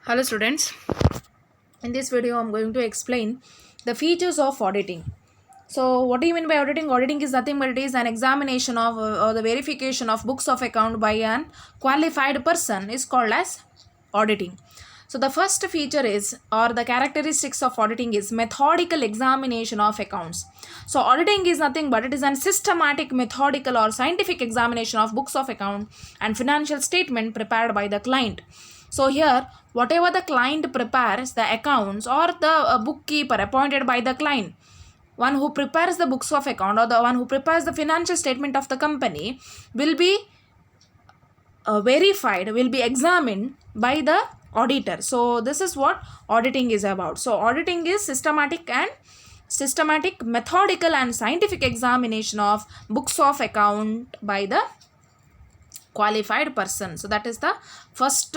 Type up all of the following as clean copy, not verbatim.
Hello students, in this video I'm going to explain the features of auditing. So what do you mean by auditing? Auditing is nothing but it is an examination of or the verification of books of account by an qualified person is called as auditing. So the first feature is or the characteristics of auditing is methodical examination of accounts. So auditing is nothing but it is an systematic, methodical or scientific examination of books of account and financial statement prepared by the client. So here, whatever the client prepares, the accounts or the bookkeeper appointed by the client, one who prepares the books of account or the one who prepares the financial statement of the company will be verified, will be examined by the auditor. So this is what auditing is about. So auditing is systematic, methodical and scientific examination of books of account by the qualified person. So that is the first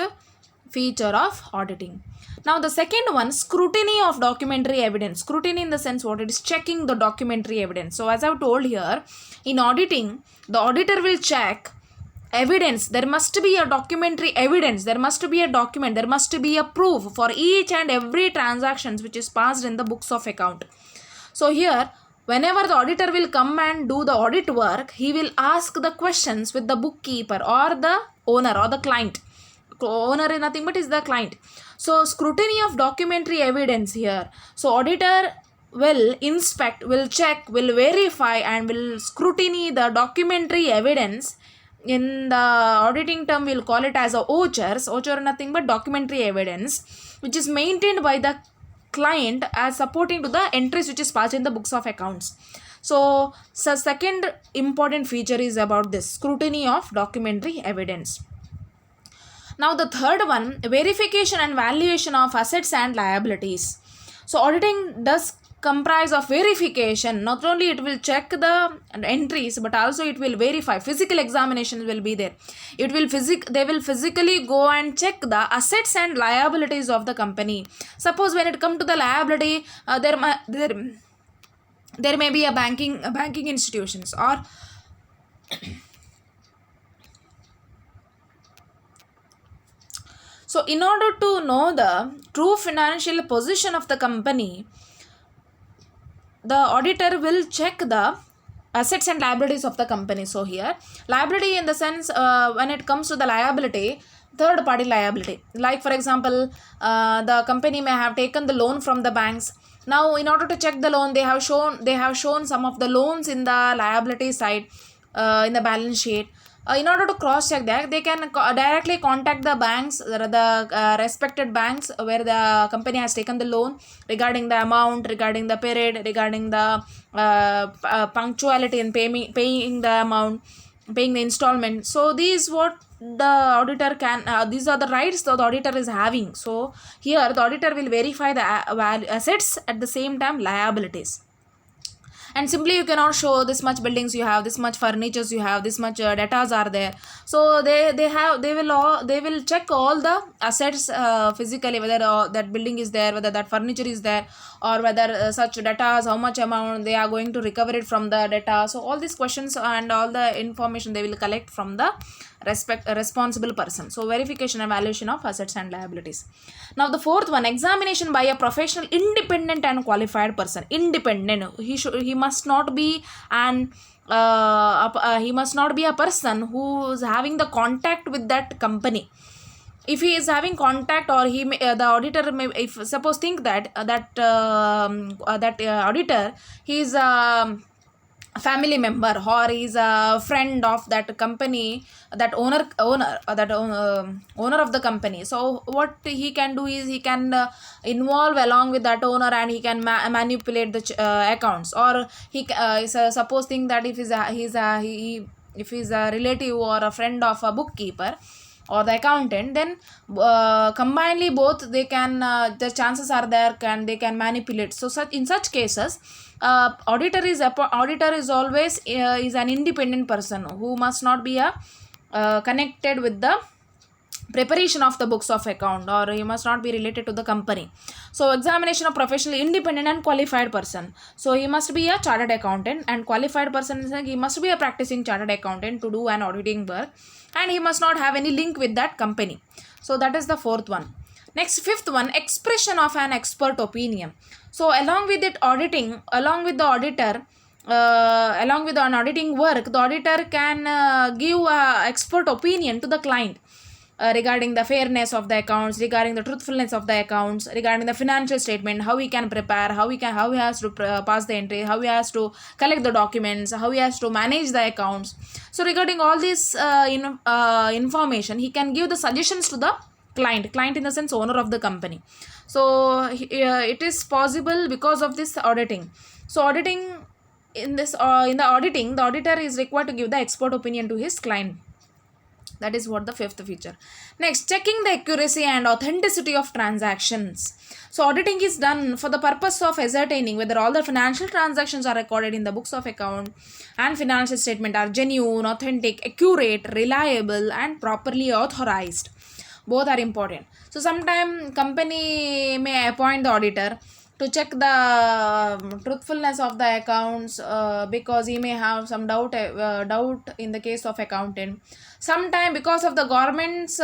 feature of auditing. Now the second one, scrutiny of documentary evidence. Scrutiny in the sense what it is, checking the documentary evidence. So as I've told here, in auditing, the auditor will check evidence. There must be a documentary evidence, there must be a document, there must be a proof for each and every transactions which is passed in the books of account. So here, whenever the auditor will come and do the audit work, he will ask the questions with the bookkeeper or the owner or the client. Owner is nothing but is the client. So scrutiny of documentary evidence here. So auditor will inspect, will check, will verify and will scrutiny the documentary evidence. In the auditing term we'll call it as a OCHRs. OCHR nothing but documentary evidence which is maintained by the client as supporting to the entries which is passed in the books of accounts. So second important feature is about this scrutiny of documentary evidence. Now the third one, verification and valuation of assets and liabilities. So auditing does comprise of verification. Not only it will check the entries but also it will verify. Physical examinations will be there. They will physically go and check the assets and liabilities of the company. Suppose when it comes to the liability, there may be a banking institutions or so in order to know the true financial position of the company, the auditor will check the assets and liabilities of the company. So here, liability in the sense when it comes to the liability, third party liability. Like for example, the company may have taken the loan from the banks. Now in order to check the loan, they have shown some of the loans in the liability side in the balance sheet. In order to cross check that, they can directly contact the banks, the respected banks where the company has taken the loan, regarding the amount, regarding the period, regarding the punctuality in paying the amount, paying the installment. So these what the auditor can these are the rights that the auditor is having. So here the auditor will verify the assets, at the same time liabilities. And simply you cannot show this much buildings you have, this much furnitures you have, this much datas are there. So they will check all the assets physically, whether that building is there, whether that furniture is there, or whether such datas, how much amount they are going to recover it from the data. So all these questions and all the information they will collect from the responsible person. So verification and evaluation of assets and liabilities. Now the fourth one, examination by a professional, independent and qualified person. Independent, he must not be he must not be a person who is having the contact with that company. If he is having contact, or the auditor may, if suppose think that auditor, he is family member or is a friend of that company, that owner of the company. So what he can do is he can involve along with that owner and he can manipulate the accounts. Or he suppose think that if if he's a relative or a friend of a bookkeeper or the accountant, then combinedly both they can the chances are there they can manipulate. So in such cases, auditor is always is an independent person who must not be connected with the preparation of the books of account, or he must not be related to the company. So examination of professionally independent and qualified person. So he must be a chartered accountant, and qualified person is like he must be a practicing chartered accountant to do an auditing work, and he must not have any link with that company. So that is the fourth one. Next, fifth one, expression of an expert opinion. So along with it auditing, along with the auditor, along with an auditing work, the auditor can give expert opinion to the client regarding the fairness of the accounts, regarding the truthfulness of the accounts, regarding the financial statement, how he can prepare, how he has to pass the entry, how he has to collect the documents, how he has to manage the accounts. So regarding all this information, he can give the suggestions to the client in the sense owner of the company. So it is possible because of this auditing. So auditing in this in the auditing, the auditor is required to give the expert opinion to his client. That is what the fifth feature. Next, checking the accuracy and authenticity of transactions. So auditing is done for the purpose of ascertaining whether all the financial transactions are recorded in the books of account and financial statement are genuine, authentic, accurate, reliable and properly authorized. Both are important. So sometime company may appoint the auditor to check the truthfulness of the accounts because he may have some doubt in the case of accountant. Sometime because of the government's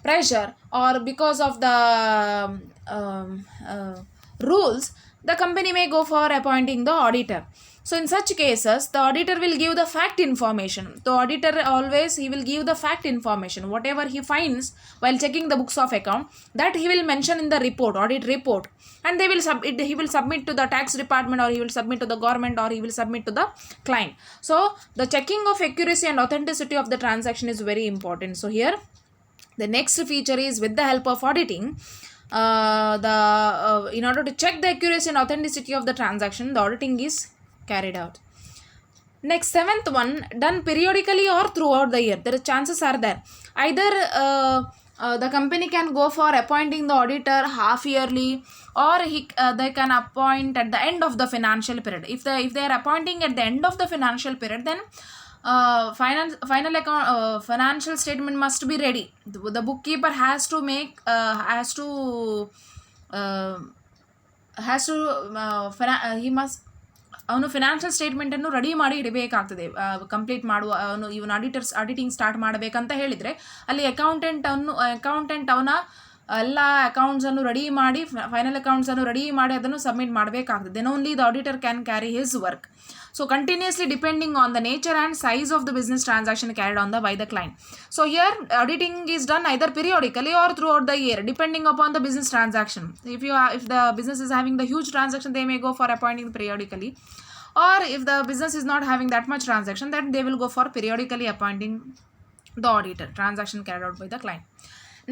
pressure or because of the rules, the company may go for appointing the auditor. So in such cases, the auditor will give the fact information. The auditor always, he will give the fact information. Whatever he finds while checking the books of account, that he will mention in the report, audit report. And he will submit to the tax department, or he will submit to the government, or he will submit to the client. So the checking of accuracy and authenticity of the transaction is very important. So here, the next feature is with the help of auditing, in order to check the accuracy and authenticity of the transaction, the auditing is carried out. Next, seventh one, done periodically or throughout the year. There are chances are there. Either the company can go for appointing the auditor half yearly, or they can appoint at the end of the financial period. If they are appointing at the end of the financial period, then final account financial statement must be ready. The bookkeeper has to make he must ಅವನು financial ಸ್ಟೇಟ್ಮೆಂಟನ್ನು ready ಮಾಡಿ ಇಡಬೇಕಾಗ್ತದೆ. Complete ಮಾಡುವ ಅವನು ಇವನು auditing start ಮಾಡಬೇಕಂತ ಹೇಳಿದರೆ ಅಲ್ಲಿ accountant ಅವನ ಎಲ್ಲ ಅಕೌಂಟ್ಸನ್ನು ರೆಡಿ ಮಾಡಿ, ಫೈನಲ್ ಅಕೌಂಟ್ಸನ್ನು ರೆಡಿ ಮಾಡಿ ಅದನ್ನು ಸಬ್ಮಿಟ್ ಮಾಡಬೇಕಾಗ್ತದೆ. Then only the auditor can carry his work. So continuously depending on the nature and size of the business transaction carried on by the client. So here auditing is done either periodically or throughout the year, depending upon the business transaction. If the business is having the huge transaction, they may go for appointing periodically, or if the business is not having that much transaction, then they will go for periodically appointing the auditor. Transaction carried out by the client.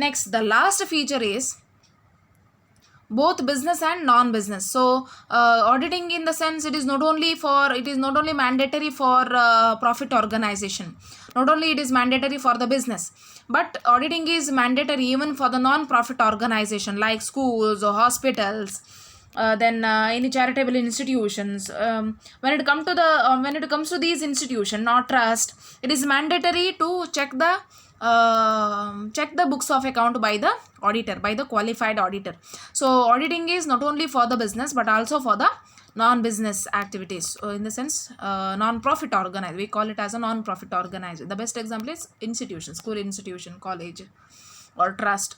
Next, the last feature is both business and non-business. So auditing in the sense, it is not only mandatory for profit organization. Not only it is mandatory for the business, but auditing is mandatory even for the non-profit organization like schools or hospitals, then any charitable institutions. When it comes to these institutions, not trust, it is mandatory to check the books of account by the auditor, by the qualified auditor. So auditing is not only for the business but also for the non-business activities. In the sense, non-profit organized, we call it as a non-profit organizer. The best example is institution, school institution, college or trust.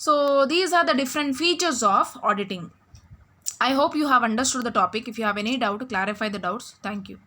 So these are the different features of auditing. I hope you have understood the topic. If you have any doubt, clarify the doubts. Thank you.